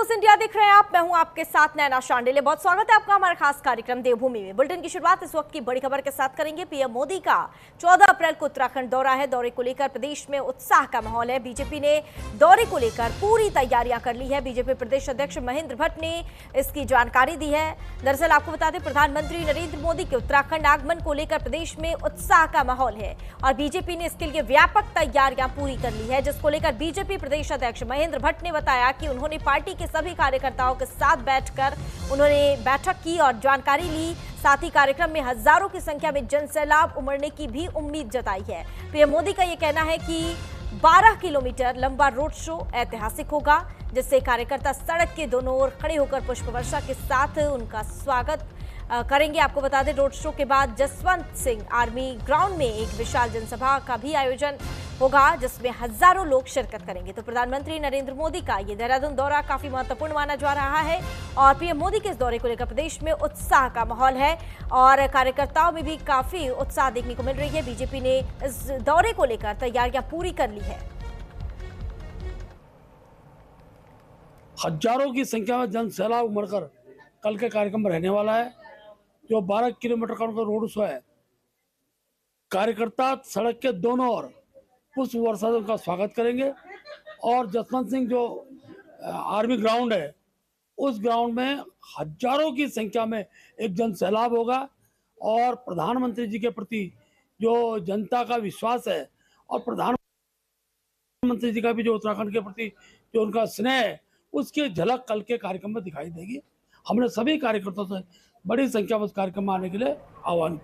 News India देख रहे हैं आप। मैं हूं आपके साथ नैना शांडिल्य। बहुत स्वागत है आपका हमारा खास कार्यक्रम देवभूमि में। बुलेटिन की शुरुआत इस वक्त की बड़ी खबर के साथ करेंगे। पीएम मोदी का 14 अप्रैल को उत्तराखंड दौरा है। दौरे को लेकर प्रदेश में उत्साह का माहौल है। बीजेपी ने दौरे को लेकर पूरी तैयारियां कर ली है। बीजेपी प्रदेश अध्यक्ष महेंद्र भट्ट ने इसकी जानकारी दी है। दरअसल आपको बता दें, प्रधानमंत्री नरेंद्र मोदी के उत्तराखंड आगमन को लेकर प्रदेश में उत्साह का माहौल है और बीजेपी ने इसके लिए व्यापक तैयारियां पूरी कर ली है, जिसको लेकर बीजेपी प्रदेश अध्यक्ष महेंद्र भट्ट ने बताया कि उन्होंने पार्टी के सभी कार्यकर्ताओं के साथ बैठकर उन्होंने बैठक की और जानकारी ली। साथ ही कार्यक्रम में हजारों की संख्या में जनसैलाब उमड़ने की भी उम्मीद जताई है। पीएम मोदी का यह कहना है कि 12 किलोमीटर लंबा रोड शो ऐतिहासिक होगा, जिससे कार्यकर्ता सड़क के दोनों ओर खड़े होकर पुष्प वर्षा के साथ उनका स्वागत करेंगे। आपको बता दें, रोड शो के बाद जसवंत सिंह आर्मी ग्राउंड में एक विशाल जनसभा का भी आयोजन होगा, जिसमें हजारों लोग शिरकत करेंगे। तो प्रधानमंत्री नरेंद्र मोदी का ये देहरादून दौरा काफी महत्वपूर्ण माना जा रहा है और पीएम मोदी के इस दौरे को लेकर प्रदेश में उत्साह का माहौल है और कार्यकर्ताओं में भी काफी उत्साह देखने को मिल रही है। बीजेपी ने इस दौरे को लेकर तैयारियां पूरी कर ली है। हजारों की संख्या में जन सैलाब उमड़कर कल के कार्यक्रम में रहने वाला है। जो 12 किलोमीटर का उनका रोड शो है, कार्यकर्ता सड़क के दोनों ओर पुष्प वर्षा से उनका स्वागत करेंगे और जसवंत सिंह जो आर्मी ग्राउंड है, उस ग्राउंड में हजारों की संख्या में एक जन सैलाब होगा और प्रधानमंत्री जी के प्रति जो जनता का विश्वास है और प्रधानमंत्री जी का भी जो उत्तराखंड के प्रति जो उनका स्नेह है, उसकी झलक कल के कार्यक्रम में दिखाई देगी। हमने सभी कार्यकर्ताओं से बड़ी संख्या में उस कार्यक्रम में आने के लिए आह्वान।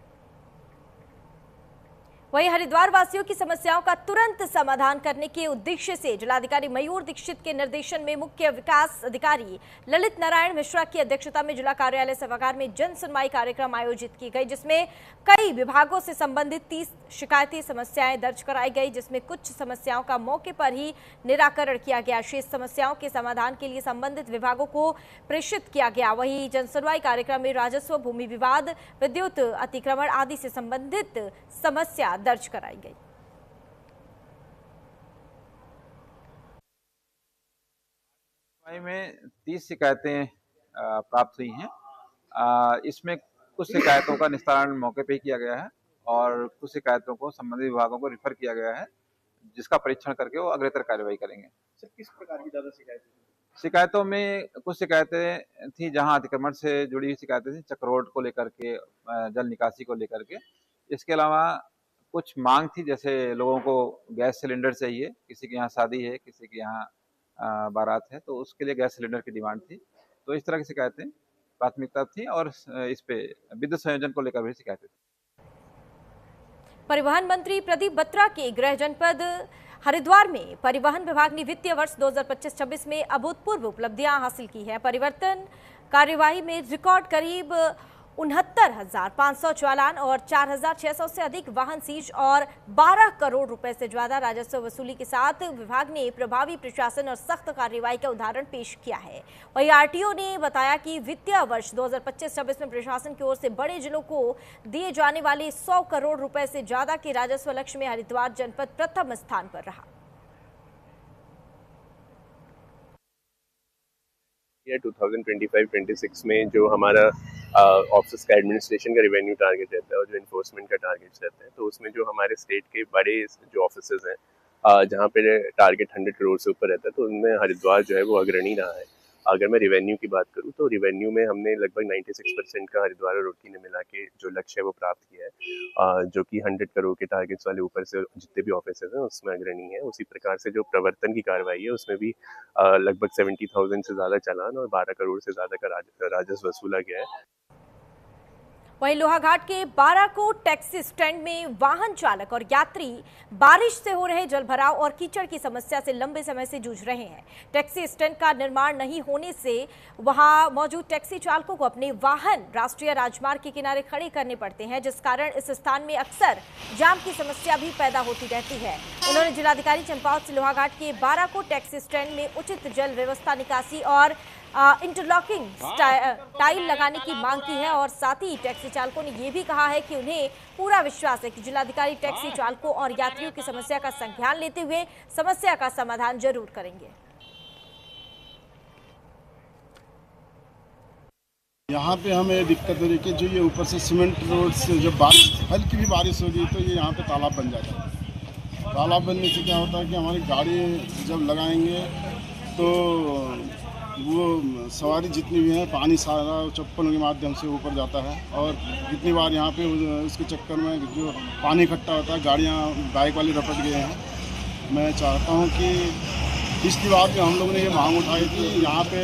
वहीं हरिद्वार वासियों की समस्याओं का तुरंत समाधान करने के उद्देश्य से जिलाधिकारी मयूर दीक्षित के निर्देशन में मुख्य विकास अधिकारी ललित नारायण मिश्रा की अध्यक्षता में जिला कार्यालय सभागार में जन सुनवाई कार्यक्रम आयोजित की गई, जिसमें कई विभागों से संबंधित 30 शिकायती समस्याएं दर्ज कराई गई, जिसमें कुछ समस्याओं का मौके पर ही निराकरण किया गया। शेष समस्याओं के समाधान के लिए संबंधित विभागों को प्रेषित किया गया। वहीं जन सुनवाई कार्यक्रम में राजस्व, भूमि विवाद, विद्युत अतिक्रमण आदि से संबंधित समस्या दर्ज कराई गई। में 30 शिकायतें प्राप्त हुई हैं। इसमें कुछ शिकायतों का निस्तारण मौके पे ही किया गया है और कुछ शिकायतों को संबंधित विभागों को रिफर किया गया है, जिसका परीक्षण करके वो अग्रेतर कार्रवाई करेंगे। सर, किस प्रकार की ज्यादा शिकायतों में कुछ शिकायतें थी जहां अतिक्रमण से जुड़ी हुई शिकायतें थी, चक्रोड को लेकर के, जल निकासी को लेकर के। इसके अलावा कुछ मांग थी, जैसे लोगों को गैस सिलेंडर चाहिए, किसी के यहाँ शादी है, किसी के यहाँ बारात है, तो उसके लिए गैस सिलेंडर की डिमांड थी। तो इस तरह की शिकायतें प्राथमिकता थी और इस पे विद्युत संयोजन को लेकर भी शिकायतें थी। परिवहन मंत्री प्रदीप बत्रा के गृह जनपद हरिद्वार में परिवहन विभाग ने वित्तीय वर्ष 2025-26 में अभूतपूर्व उपलब्धियां हासिल की है। परिवर्तन कार्यवाही में रिकॉर्ड करीब 69,500 चालान और 4,600 से अधिक वाहन सीज और 12 करोड़ रुपए से ज्यादा राजस्व वसूली के साथ विभाग ने प्रभावी प्रशासन और सख्त कार्रवाई का उदाहरण पेश किया है। वहीं आरटीओ ने बताया कि वित्तीय वर्ष 2025-26 में प्रशासन की ओर से बड़े जिलों को दिए जाने वाले 100 करोड़ रुपए से ज्यादा के राजस्व लक्ष्य में हरिद्वार जनपद प्रथम स्थान पर रहा। 2025-26 में जो हमारा ऑफिस का एडमिनिस्ट्रेशन का रिवेन्यू टारगेट रहता है और जो इन्फोर्समेंट का टारगेट रहता है, तो उसमें जो हमारे स्टेट के बड़े जो ऑफिसेज हैं जहाँ पे टारगेट 100 करोड़ से ऊपर रहता है, तो उनमें हरिद्वार जो है वो अग्रणी रहा है। अगर मैं रिवेन्यू की बात करूँ तो रिवेन्यू में हमने लगभग 96% का हरिद्वार और रुड़की ने मिला के जो लक्ष्य है वो प्राप्त किया है, जो कि 100 करोड़ के टारगेट्स वाले ऊपर से जितने भी ऑफिसेज हैं उसमें अग्रणी है। उसी प्रकार से जो प्रवर्तन की कार्रवाई है उसमें भी लगभग 70,000 से ज़्यादा चालान और 12 करोड़ से ज़्यादा का राजस्व वसूला गया है। वहीं लोहाघाट के बाराकोट टैक्सी स्टैंड में वाहन चालक और यात्री बारिश से हो रहे जलभराव और कीचड़ की समस्या से लंबे समय से जूझ रहे हैं। टैक्सी स्टैंड का निर्माण नहीं होने से वहां मौजूद टैक्सी चालकों को अपने वाहन राष्ट्रीय राजमार्ग के किनारे खड़े करने पड़ते हैं, जिस कारण इस स्थान में अक्सर जाम की समस्या भी पैदा होती रहती है। उन्होंने जिलाधिकारी चंपावत से लोहाघाट के बाराकोट टैक्सी स्टैंड में उचित जल व्यवस्था, निकासी और इंटरलॉकिंग टाइल लगाने की मांग की है और साथ ही टैक्सी चालकों ने यह भी कहा है कि उन्हें पूरा विश्वास है कि जिलाधिकारी टैक्सी चालकों और यात्रियों की समस्या का संज्ञान लेते हुए समस्या का समाधान जरूर करेंगे। यहाँ पे हमें दिक्कत हो रही है कि जो ये ऊपर से सीमेंट रोड से जब बारिश हल्की भी बारिश होगी तो ये यहाँ पे तालाब बन जाता है। तालाब बनने से क्या होता है कि हमारी गाड़ी जब लगाएंगे तो वो सवारी जितनी भी है पानी सारा चप्पलों के माध्यम से ऊपर जाता है। और कितनी बार यहाँ पे इसके चक्कर में जो पानी इकट्ठा होता है गाड़ियाँ बाइक वाले रपट गए हैं। मैं चाहता हूँ कि पिछली बार में हम लोगों ने ये मांग उठाई थी, यहाँ पे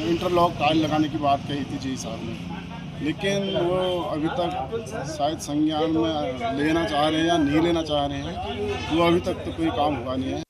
इंटरलॉक टाइल लगाने की बात कही थी जी साहब ने, लेकिन वो अभी तक शायद संज्ञान में लेना चाह रहे हैं या नहीं लेना चाह रहे हैं। वो अभी तक तो कोई काम हुआ नहीं है।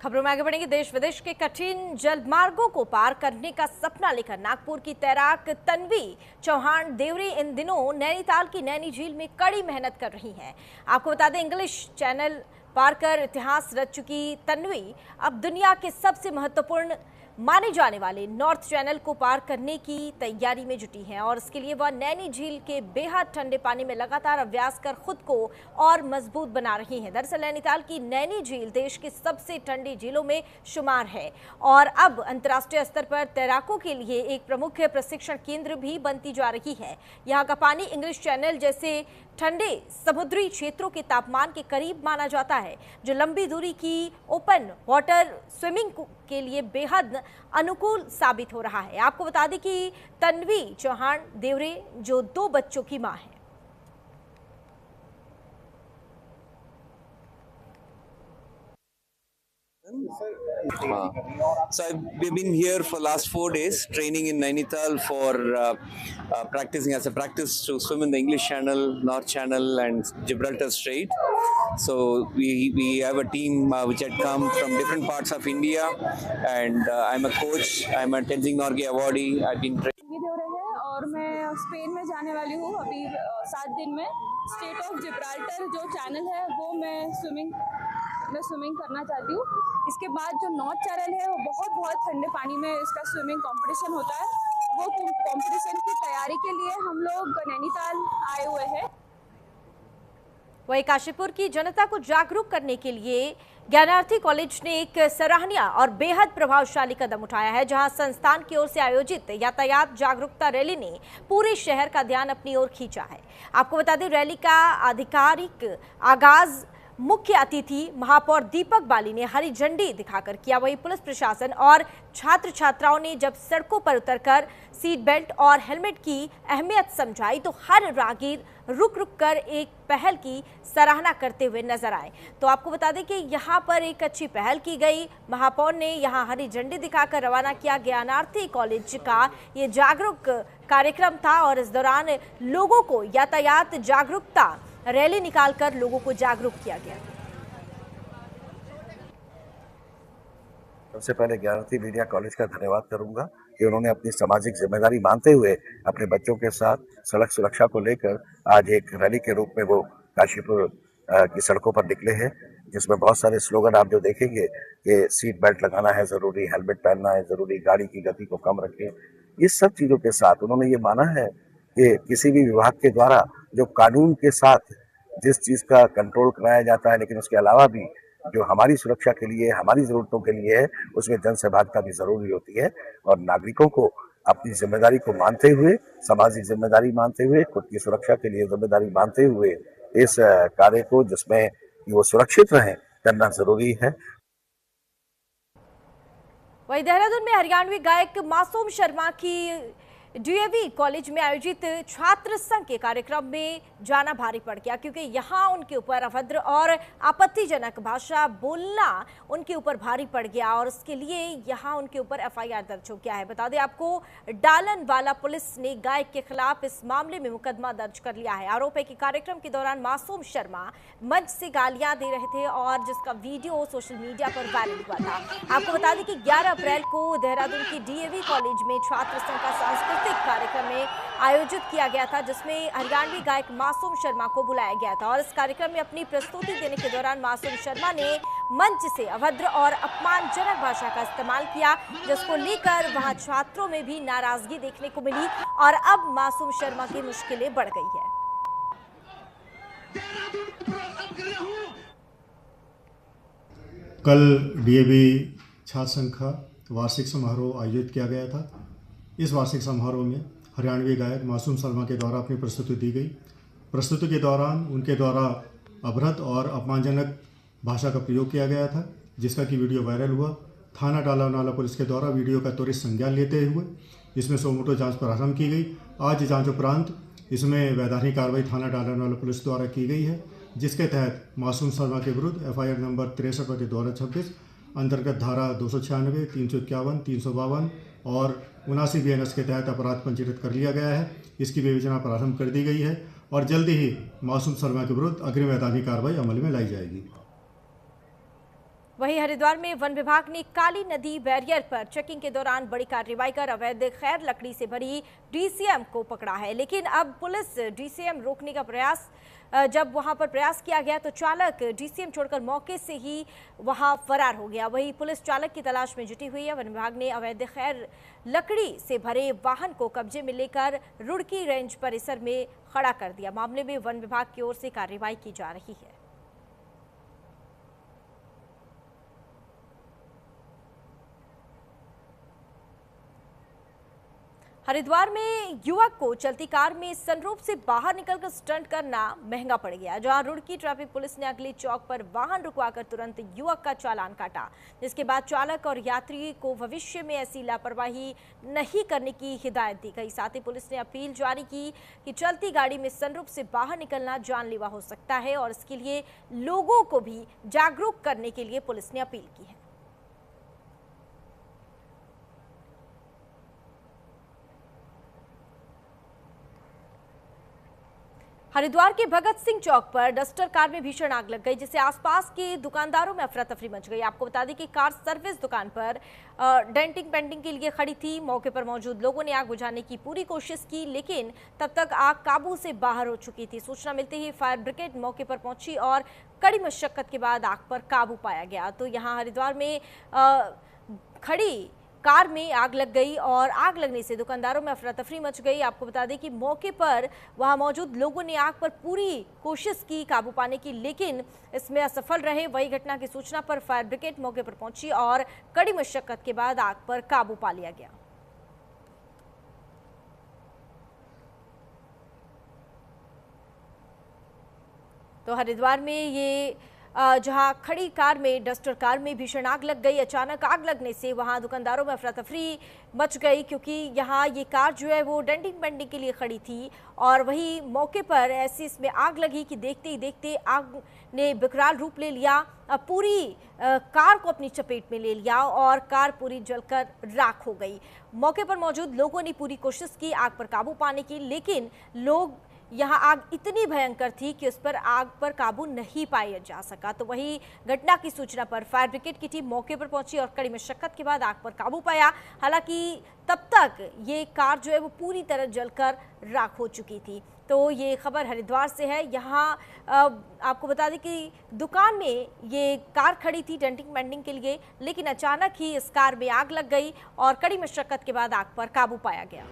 खबरों में आगे बढ़ेंगे। देश विदेश के कठिन जलमार्गों को पार करने का सपना लेकर नागपुर की तैराक तन्वी चौहान देवरी इन दिनों नैनीताल की नैनी झील में कड़ी मेहनत कर रही हैं। आपको बता दें, इंग्लिश चैनल पार कर इतिहास रच चुकी तन्वी अब दुनिया के सबसे महत्वपूर्ण माने जाने वाले नॉर्थ चैनल को पार करने की तैयारी में जुटी हैं और इसके लिए वह नैनी झील के बेहद ठंडे पानी में लगातार अभ्यास कर खुद को और मजबूत बना रही हैं। दरअसल नैनीताल की नैनी झील देश की सबसे ठंडी झीलों में शुमार है और अब अंतर्राष्ट्रीय स्तर पर तैराकों के लिए एक प्रमुख प्रशिक्षण केंद्र भी बनती जा रही है। यहाँ का पानी इंग्लिश चैनल जैसे ठंडे समुद्री क्षेत्रों के तापमान के करीब माना जाता है, जो लंबी दूरी की ओपन वाटर स्विमिंग के लिए बेहद अनुकूल साबित हो रहा है। आपको बता दें कि तन्वी चौहान देवरे जो 2 बच्चों की मां है। So we've been here for last 4 days training in Nainital for practicing as a practice to swim in the English Channel, North Channel and Gibraltar Strait. So we have a team which had come from different parts of India and I'm a coach, I'm a Tenzing Norgay awardee. I've been दे रहे हैं और मैं Spain में जाने वाली हूँ अभी 7 दिन में। स्टेट ऑफ जिब्राल्टर जो चैनल है वो मैं स्विमिंग करना चाहती हूँ। इसके बाद जो नॉर्थ चैनल है वो बहुत ठंडे पानी में इसका स्विमिंग कंपटीशन होता है। वो कंपटीशन की तैयारी के लिए हम लोग नैनीताल आए हुए हैं। वहीं काशीपुर की जनता को जागरूक करने के लिए ज्ञानार्थी कॉलेज ने एक सराहनीय और बेहद प्रभावशाली कदम उठाया है, जहां संस्थान की ओर से आयोजित यातायात जागरूकता रैली ने पूरे शहर का ध्यान अपनी ओर खींचा है। आपको बता दें, रैली का आधिकारिक आगाज मुख्य अतिथि महापौर दीपक बाली ने हरी झंडी दिखाकर किया। वहीं पुलिस प्रशासन और छात्र छात्राओं ने जब सड़कों पर उतरकर सीट बेल्ट और हेलमेट की अहमियत समझाई तो हर राहगीर रुक कर एक पहल की सराहना करते हुए नजर आए। तो आपको बता दें कि यहाँ पर एक अच्छी पहल की गई। महापौर ने यहाँ हरी झंडी दिखाकर रवाना किया ज्ञानार्थी कॉलेज का ये जागरूक कार्यक्रम था और इस दौरान लोगों को यातायात जागरूकता रैली निकालकर लोगों को जागरूक किया गया। सबसे पहले ज्ञानार्थी मीडिया कॉलेज का धन्यवाद करूंगा कि उन्होंने अपनी सामाजिक जिम्मेदारी मानते हुए अपने बच्चों के साथ सड़क सुरक्षा को लेकर आज एक रैली के रूप में वो काशीपुर की सड़कों पर निकले हैं, जिसमें बहुत सारे स्लोगन आप जो देखेंगे कि सीट बेल्ट लगाना है जरूरी, हेलमेट पहनना है जरूरी, गाड़ी की गति को कम रखें। ये सब चीजों के साथ उन्होंने ये माना है कि किसी भी विभाग के द्वारा जो कानून के साथ जिस चीज का कंट्रोल कराया जाता है, लेकिन उसके अलावा भी जो हमारी सुरक्षा के लिए, हमारी जरूरतों के लिए है, उसमें जन सहभागिता भी जरूरी होती है। और नागरिकों को अपनी जिम्मेदारी को मानते हुए, सामाजिक जिम्मेदारी मानते हुए, खुद की सुरक्षा के लिए जिम्मेदारी मानते हुए इस कार्य को जिसमें वो सुरक्षित रहें करना जरूरी है। वहीं देहरादून में हरियाणवी गायक मासूम शर्मा की डीएवी कॉलेज में आयोजित छात्र संघ के कार्यक्रम में जाना भारी पड़ गया, क्योंकि यहां उनके ऊपर अभद्र और आपत्तिजनक भाषा बोलना उनके ऊपर भारी पड़ गया और उसके लिए यहां उनके ऊपर एफआईआर दर्ज हो गया है। बता दें आपको, डालनवाला पुलिस ने गायक के खिलाफ इस मामले में मुकदमा दर्ज कर लिया है। आरोप है कि कार्यक्रम के दौरान मासूम शर्मा मंच से गालियां दे रहे थे और जिसका वीडियो सोशल मीडिया पर वायरल हुआ था। आपको बता दें कि 11 अप्रैल को देहरादून की डीएवी कॉलेज में छात्र संघ का सांस्कृतिक कार्यक्रम में आयोजित किया गया था, जिसमें हरियाणवी गायक मासूम शर्मा को बुलाया गया था और इस कार्यक्रम में अपनी प्रस्तुति देने के दौरान मासूम शर्मा ने मंच से अभद्र और अपमानजनक भाषा का इस्तेमाल किया, जिसको लेकर वहां छात्रों में भी नाराजगी देखने को मिली और अब मासूम शर्मा की मुश्किलें बढ़ गई है। कल डीएवी छात्र संघ का वार्षिक समारोह आयोजित किया गया था। इस वार्षिक समारोह में हरियाणवी गायक मासूम सलमा के द्वारा अपनी प्रस्तुति दी गई। प्रस्तुति के दौरान उनके द्वारा अभद्र और अपमानजनक भाषा का प्रयोग किया गया था, जिसका कि वीडियो वायरल हुआ। थाना डालानाला पुलिस के द्वारा वीडियो का त्वरित संज्ञान लेते हुए इसमें सुमोटो जांच प्रारंभ की गई। आज जांच उपरांत इसमें वैधानिक कार्रवाई थाना डालानाला पुलिस द्वारा की गई है, जिसके तहत मासूम सलमा के विरुद्ध FIR नंबर 63/2026 अंतर्गत धारा 296, 351, 352 और 79 BNS के तहत अपराध पंजीकृत कर लिया गया है। इसकी विवेचना प्रारंभ कर दी गई है और जल्द ही मासूम सलमा के विरुद्ध अग्रिम वैधानिक कार्रवाई अमल में लाई जाएगी। वहीं हरिद्वार में वन विभाग ने काली नदी बैरियर पर चेकिंग के दौरान बड़ी कार्रवाई कर अवैध खैर लकड़ी से भरी DCM को पकड़ा है। लेकिन अब पुलिस DCM रोकने का प्रयास जब वहां पर प्रयास किया गया तो चालक DCM छोड़कर मौके से ही वहां फरार हो गया। वहीं पुलिस चालक की तलाश में जुटी हुई है। वन विभाग ने अवैध खैर लकड़ी से भरे वाहन को कब्जे में लेकर रुड़की रेंज परिसर में खड़ा कर दिया। मामले में वन विभाग की ओर से कार्रवाई की जा रही है। हरिद्वार में युवक को चलती कार में सनरूफ से बाहर निकलकर स्टंट करना महंगा पड़ गया, जहां रुड़की ट्रैफिक पुलिस ने अगली चौक पर वाहन रुकवाकर तुरंत युवक का चालान काटा, जिसके बाद चालक और यात्री को भविष्य में ऐसी लापरवाही नहीं करने की हिदायत दी गई। साथ ही पुलिस ने अपील जारी की कि चलती गाड़ी में सनरूफ से बाहर निकलना जानलेवा हो सकता है और इसके लिए लोगों को भी जागरूक करने के लिए पुलिस ने अपील की है। हरिद्वार के भगत सिंह चौक पर डस्टर कार में भीषण आग लग गई, जिससे आसपास के दुकानदारों में अफरा तफरी मच गई। आपको बता दें कि कार सर्विस दुकान पर डेंटिंग पेंटिंग के लिए खड़ी थी। मौके पर मौजूद लोगों ने आग बुझाने की पूरी कोशिश की, लेकिन तब तक आग काबू से बाहर हो चुकी थी। सूचना मिलते ही फायर ब्रिगेड मौके पर पहुंची और कड़ी मशक्कत के बाद आग पर काबू पाया गया। तो यहाँ हरिद्वार में खड़ी कार में आग लग गई और आग लगने से दुकानदारों में अफरा तफरी मच गई। आपको बता दें कि मौके पर वहां मौजूद लोगों ने आग पर पूरी कोशिश की काबू पाने की, लेकिन इसमें असफल रहे। वही घटना की सूचना पर फायर ब्रिगेड मौके पर पहुंची और कड़ी मशक्कत के बाद आग पर काबू पा लिया गया। तो हरिद्वार में ये जहां खड़ी कार में डस्टर कार में भीषण आग लग गई। अचानक आग लगने से वहां दुकानदारों में अफरा तफरी मच गई, क्योंकि यहां ये कार जो है वो डेंटिंग पेंटिंग के लिए खड़ी थी और वही मौके पर ऐसी इसमें आग लगी कि देखते ही देखते आग ने विकराल रूप ले लिया, पूरी कार को अपनी चपेट में ले लिया और कार पूरी जलकर राख हो गई। मौके पर मौजूद लोगों ने पूरी कोशिश की आग पर काबू पाने की, लेकिन लोग यहाँ आग इतनी भयंकर थी कि उस पर आग पर काबू नहीं पाया जा सका। तो वही घटना की सूचना पर फायर ब्रिगेड की टीम मौके पर पहुंची और कड़ी मशक्कत के बाद आग पर काबू पाया। हालांकि तब तक ये कार जो है वो पूरी तरह जलकर राख हो चुकी थी। तो ये खबर हरिद्वार से है। यहाँ आपको बता दें कि दुकान में ये कार खड़ी थी डेंटिंग पेंटिंग के लिए, लेकिन अचानक ही इस कार में आग लग गई और कड़ी मशक्कत के बाद आग पर काबू पाया गया।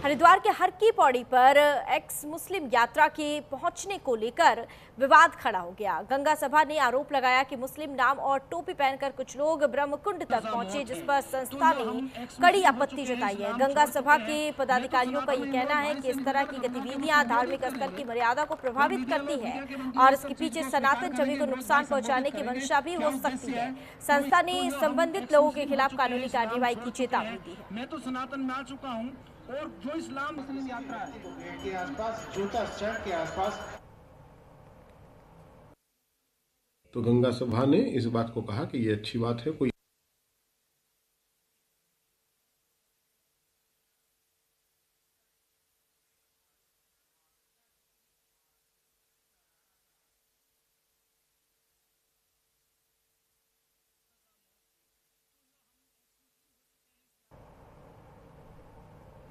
हरिद्वार के हर की पौड़ी पर एक्स मुस्लिम यात्रा के पहुंचने को लेकर विवाद खड़ा हो गया। गंगा सभा ने आरोप लगाया कि मुस्लिम नाम और टोपी पहनकर कुछ लोग ब्रह्मकुंड तक पहुंचे, जिस पर संस्था ने कड़ी आपत्ति जताई है। गंगा सभा के पदाधिकारियों का ये कहना है कि इस तरह की गतिविधियां धार्मिक स्थल की मर्यादा को प्रभावित करती है और इसके पीछे सनातन छवि को नुकसान पहुंचाने की मंशा भी हो सकती है। संस्था ने संबंधित लोगों के खिलाफ कानूनी कार्रवाई की चेतावनी दी है। मैं तो सनातन में आ चुका हूँ और जो इस्लाम मुस्लिम यात्रा है गेट के आसपास, जूता स्टैंड के आसपास। तो गंगा सभा ने इस बात को कहा कि ये अच्छी बात है। कोई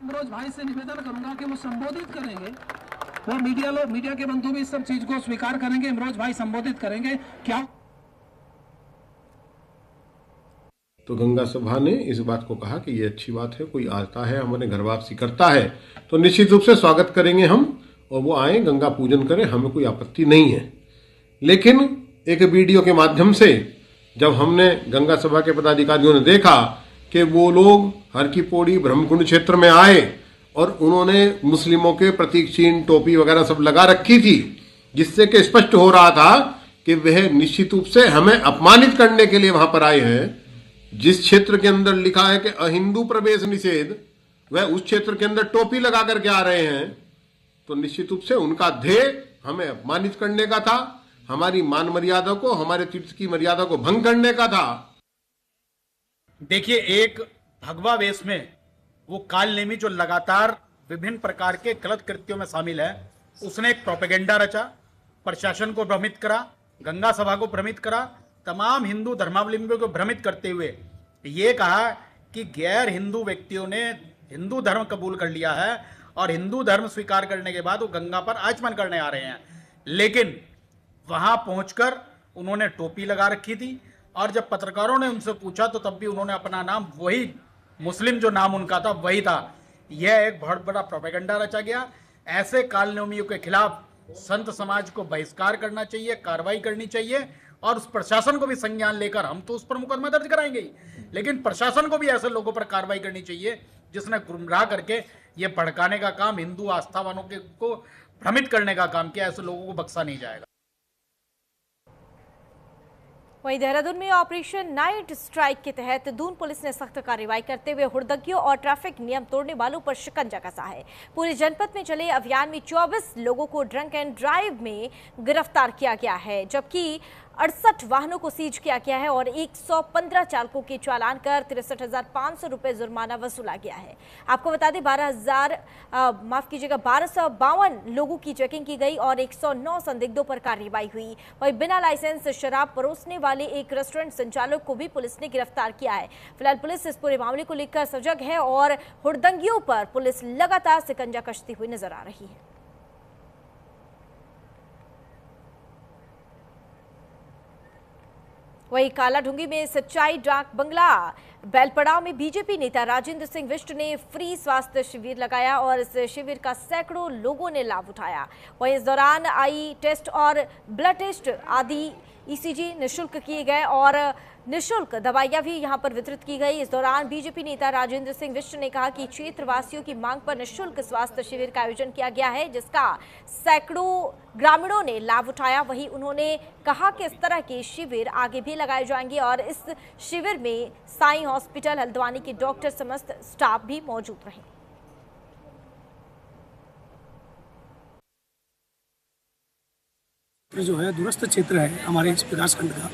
इमरोज भाई से निवेदन करूंगा कि वो संबोधित करेंगे, वो मीडिया के बंधु भी इस सब चीज को स्वीकार करेंगे। इमरोज भाई संबोधित करेंगे क्या? तो गंगा सभा ने इस बात को कहा कि ये अच्छी बात है। कोई आता है हमारे घर वापसी करता है तो निश्चित रूप से स्वागत करेंगे हम, और वो आए गंगा पूजन करें, हमें कोई आपत्ति नहीं है। लेकिन एक वीडियो के माध्यम से जब हमने गंगा सभा के पदाधिकारियों ने देखा कि वो लोग हर की पौड़ी ब्रह्मकुंड क्षेत्र में आए और उन्होंने मुस्लिमों के प्रतीक चिन्ह टोपी वगैरह सब लगा रखी थी, जिससे कि स्पष्ट हो रहा था कि वह निश्चित रूप से हमें अपमानित करने के लिए वहां पर आए हैं। जिस क्षेत्र के अंदर लिखा है कि अहिंदू प्रवेश निषेध, वह उस क्षेत्र के अंदर टोपी लगा करके आ रहे हैं, तो निश्चित रूप से उनका ध्येय हमें अपमानित करने का था, हमारी मान मर्यादा को, हमारे तीर्थ की मर्यादा को भंग करने का था। देखिए, एक भगवा वेश में वो काल नेमी जो लगातार विभिन्न प्रकार के गलत कृत्यों में शामिल है, उसने एक प्रोपेगेंडा रचा, प्रशासन को भ्रमित करा, गंगा सभा को भ्रमित करा, तमाम हिंदू धर्मावलंबियों को भ्रमित करते हुए ये कहा कि गैर हिंदू व्यक्तियों ने हिंदू धर्म कबूल कर लिया है और हिंदू धर्म स्वीकार करने के बाद वो गंगा पर आचमन करने आ रहे हैं। लेकिन वहां पहुंचकर उन्होंने टोपी लगा रखी थी और जब पत्रकारों ने उनसे पूछा तो तब भी उन्होंने अपना नाम, वही मुस्लिम जो नाम उनका था वही था। यह एक बहुत बड़ा प्रोपेगेंडा रचा गया। ऐसे कालनेमियों के खिलाफ संत समाज को बहिष्कार करना चाहिए, कार्रवाई करनी चाहिए और उस प्रशासन को भी संज्ञान लेकर, हम तो उस पर मुकदमा दर्ज कराएंगे ही, लेकिन प्रशासन को भी ऐसे लोगों पर कार्रवाई करनी चाहिए जिसने गुमराह करके ये भड़काने का काम, हिंदू आस्थावानों के को भ्रमित करने का काम किया। ऐसे लोगों को बख्शा नहीं जाएगा। वहीं देहरादून में ऑपरेशन नाइट स्ट्राइक के तहत दून पुलिस ने सख्त कार्रवाई करते हुए हुड़दंगियों और ट्रैफिक नियम तोड़ने वालों पर शिकंजा कसा है। पूरे जनपद में चले अभियान में 24 लोगों को ड्रंक एंड ड्राइव में गिरफ्तार किया गया है, जबकि 68 वाहनों को सीज किया गया है और 115 चालकों के चालान कर 63,500 रुपए जुर्माना वसूला गया है। आपको बता दें 1252 लोगों की चेकिंग की गई और 109 संदिग्धों पर कार्रवाई हुई। वहीं बिना लाइसेंस शराब परोसने वाले एक रेस्टोरेंट संचालक को भी पुलिस ने गिरफ्तार किया है। फिलहाल पुलिस इस पूरे मामले को लेकर सजग है और हुड़दंगियों पर पुलिस लगातार शिकंजा कसती हुई नजर आ रही है। वहीं कालाढूंगी में सच्चाई डाक बंगला बैलपड़ाव में बीजेपी नेता राजेंद्र सिंह बिष्ट ने फ्री स्वास्थ्य शिविर लगाया और इस शिविर का सैकड़ों लोगों ने लाभ उठाया। वहीं इस दौरान आई टेस्ट और ब्लड टेस्ट आदि ईसीजी निःशुल्क किए गए और निःशुल्क दवाइयां भी यहां पर वितरित की गई। इस दौरान बीजेपी नेता राजेंद्र सिंह बिष्ट ने कहा कि क्षेत्रवासियों की मांग पर निःशुल्क स्वास्थ्य शिविर का आयोजन किया गया है, जिसका सैकड़ों ग्रामीणों ने लाभ उठाया। वहीं उन्होंने कहा कि इस तरह के शिविर आगे भी लगाए जाएंगे और इस शिविर में साईं हॉस्पिटल हल्द्वानी के डॉक्टर समस्त स्टाफ भी मौजूद रहे। जो है दूरस्थ क्षेत्र है हमारे इस विकास खंड का,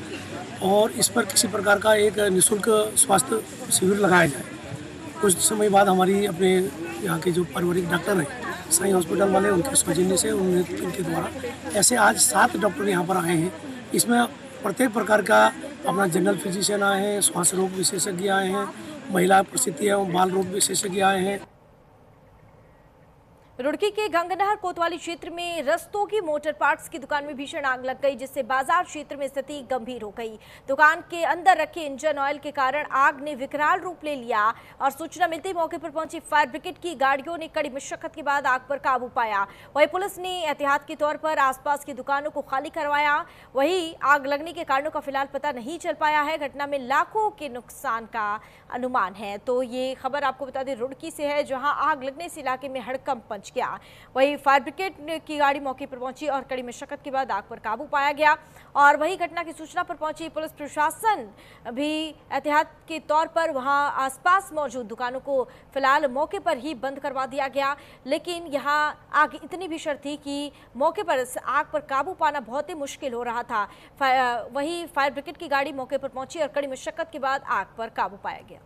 और इस पर किसी प्रकार का एक निःशुल्क स्वास्थ्य शिविर लगाया जाए। कुछ समय बाद हमारी अपने यहाँ के जो पारिवारिक डॉक्टर हैं साईं हॉस्पिटल वाले, उनके सौजन्य से उनके द्वारा ऐसे आज 7 डॉक्टर यहाँ पर आए हैं। इसमें प्रत्येक प्रकार का अपना जनरल फिजिशियन आए हैं, श्वास रोग विशेषज्ञ आए हैं, महिला प्रसूति एवं बाल रोग विशेषज्ञ आए हैं। रुड़की के गंगनहर कोतवाली क्षेत्र में रस्तों की मोटर पार्ट्स की दुकान में भीषण आग लग गई, जिससे बाजार क्षेत्र में स्थिति गंभीर हो गई। दुकान के अंदर रखे इंजन ऑयल के कारण आग ने विकराल रूप ले लिया और सूचना मिलते ही मौके पर पहुंची फायर ब्रिगेड की गाड़ियों ने कड़ी मशक्कत के बाद आग पर काबू पाया। वहीं पुलिस ने एहतियात के तौर पर आसपास की दुकानों को खाली करवाया। वहीं आग लगने के कारणों का फिलहाल पता नहीं चल पाया है। घटना में लाखों के नुकसान का अनुमान है। तो ये खबर आपको बता दें रुड़की से है, जहां आग लगने से इलाके में हड़कंप मच गया। वही फायर ब्रिगेड की गाड़ी मौके पर पहुंची और कड़ी मशक्कत के बाद आग पर काबू पाया गया। और वही घटना की सूचना पर पहुंची पुलिस प्रशासन भी एहतियात के तौर पर वहां आसपास मौजूद दुकानों को फिलहाल मौके पर ही बंद करवा दिया गया। लेकिन यहां आग इतनी भीषण थी कि मौके पर इस आग पर काबू पाना बहुत ही मुश्किल हो रहा था। वही फायर ब्रिगेड की गाड़ी मौके पर पहुंची और कड़ी मशक्कत के बाद आग पर काबू पाया गया।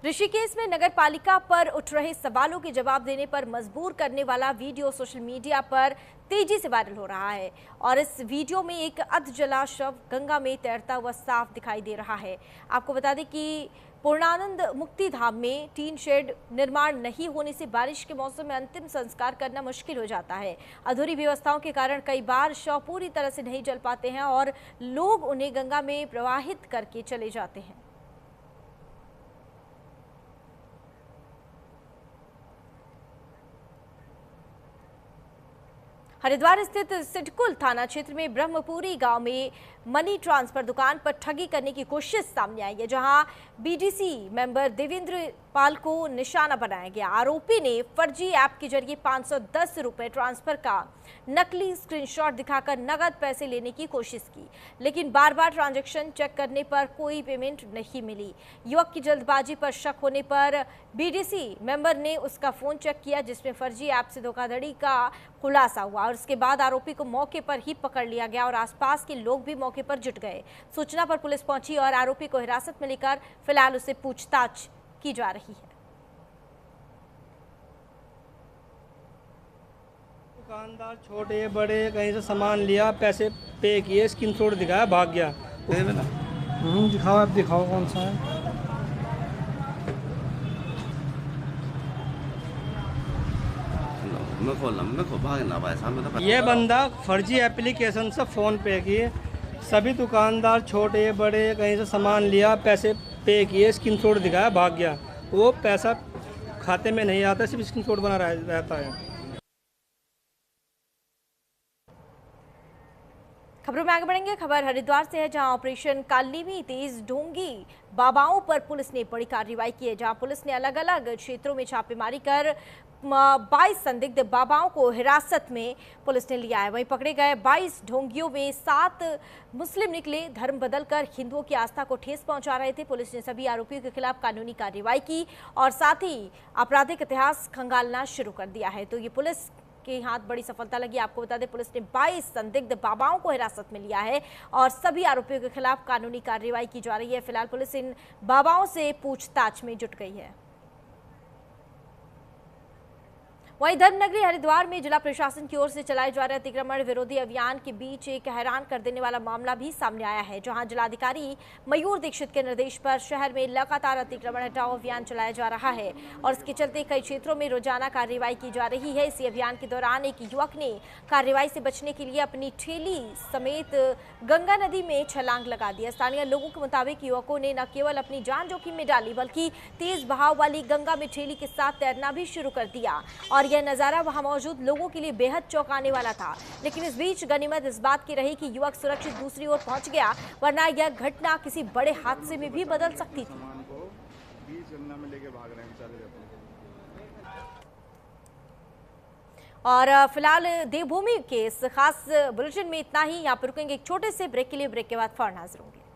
ऋषिकेश में नगर पालिका पर उठ रहे सवालों के जवाब देने पर मजबूर करने वाला वीडियो सोशल मीडिया पर तेजी से वायरल हो रहा है और इस वीडियो में एक अधजला शव गंगा में तैरता हुआ साफ दिखाई दे रहा है। आपको बता दें कि पूर्णानंद मुक्ति धाम में टीन शेड निर्माण नहीं होने से बारिश के मौसम में अंतिम संस्कार करना मुश्किल हो जाता है। अधूरी व्यवस्थाओं के कारण कई बार शव पूरी तरह से नहीं जल पाते हैं और लोग उन्हें गंगा में प्रवाहित करके चले जाते हैं। हरिद्वार स्थित सिडकुल थाना क्षेत्र में ब्रह्मपुरी गांव में मनी ट्रांसफर दुकान पर ठगी करने की कोशिश सामने आई है, जहां बीडीसी मेंबर देवेंद्र पाल को निशाना बनाया गया। आरोपी ने फर्जी ऐप के जरिए 510 रुपए ट्रांसफर का नकली स्क्रीनशॉट दिखाकर नगद पैसे लेने की कोशिश की, लेकिन बार बार ट्रांजैक्शन चेक करने पर कोई पेमेंट नहीं मिली। युवक की जल्दबाजी पर शक होने पर बीडीसी मेंबर ने उसका फोन चेक किया, जिसमें फर्जी ऐप से धोखाधड़ी का खुलासा हुआ और उसके बाद आरोपी को मौके पर ही पकड़ लिया गया और आसपास के लोग भी मौके पर जुट गए। सूचना पर पुलिस पहुंची और आरोपी को हिरासत में लेकर फिलहाल उससे पूछताछ की जा रही है। दुकानदार छोटे बड़े कहीं से सामान लिया, पैसे पे किए, स्क्रीनशॉट दिखाया, भाग गया। दिखाओ, आप दिखाओ कौन सा है। ये बंदा फर्जी एप्लीकेशन से फ़ोन पे किए, सभी दुकानदार छोटे बड़े कहीं से सामान लिया, पैसे पे किए, स्क्रीनशॉट दिखाया, भाग गया। वो पैसा खाते में नहीं आता, सिर्फ स्क्रीनशॉट बना रहता है। खबरों में आगे बढ़ेंगे। खबर हरिद्वार से है, जहां ऑपरेशन काली में तेज ढोंगी बाबाओं पर पुलिस ने बड़ी कार्रवाई की है, जहां पुलिस ने अलग अलग क्षेत्रों में छापेमारी कर 22 संदिग्ध बाबाओं को हिरासत में पुलिस ने लिया है। वहीं पकड़े गए 22 ढोंगियों में 7 मुस्लिम निकले, धर्म बदलकर हिंदुओं की आस्था को ठेस पहुंचा रहे थे। पुलिस ने सभी आरोपियों के खिलाफ कानूनी कार्रवाई की और साथ ही आपराधिक इतिहास खंगालना शुरू कर दिया है। तो ये पुलिस के हाथ बड़ी सफलता लगी। आपको बता दें, पुलिस ने 22 संदिग्ध बाबाओं को हिरासत में लिया है और सभी आरोपियों के खिलाफ कानूनी कार्रवाई की जा रही है। फिलहाल पुलिस इन बाबाओं से पूछताछ में जुट गई है। वहीं धर्मनगरी हरिद्वार में जिला प्रशासन की ओर से चलाए जा रहे अतिक्रमण विरोधी अभियान के बीच एक हैरान कर देने वाला मामला भी सामने आया है, जहां जिलाधिकारी मयूर दीक्षित के निर्देश पर शहर में लगातार अतिक्रमण हटाओ अभियान चलाया जा रहा है और इसके चलते कई क्षेत्रों में रोजाना कार्रवाई की जा रही है। इसी अभियान के दौरान एक युवक ने कार्रवाई से बचने के लिए अपनी ठेली समेत गंगा नदी में छलांग लगा दिया। स्थानीय लोगों के मुताबिक युवकों ने न केवल अपनी जान जोखिम में डाली, बल्कि तेज बहाव वाली गंगा में ठेली के साथ तैरना भी शुरू कर दिया और यह नजारा वहां मौजूद लोगों के लिए बेहद चौंकाने वाला था। लेकिन इस बीच गनीमत इस बात की रही कि युवक सुरक्षित दूसरी ओर पहुंच गया, वरना यह घटना किसी बड़े हादसे में भी बदल सकती थी। और फिलहाल देवभूमि के इस खास बुलेटिन में इतना ही। यहाँ पर रुकेंगे एक छोटे से ब्रेक के लिए। ब्रेक के बाद फौरन हाजिर होंगे।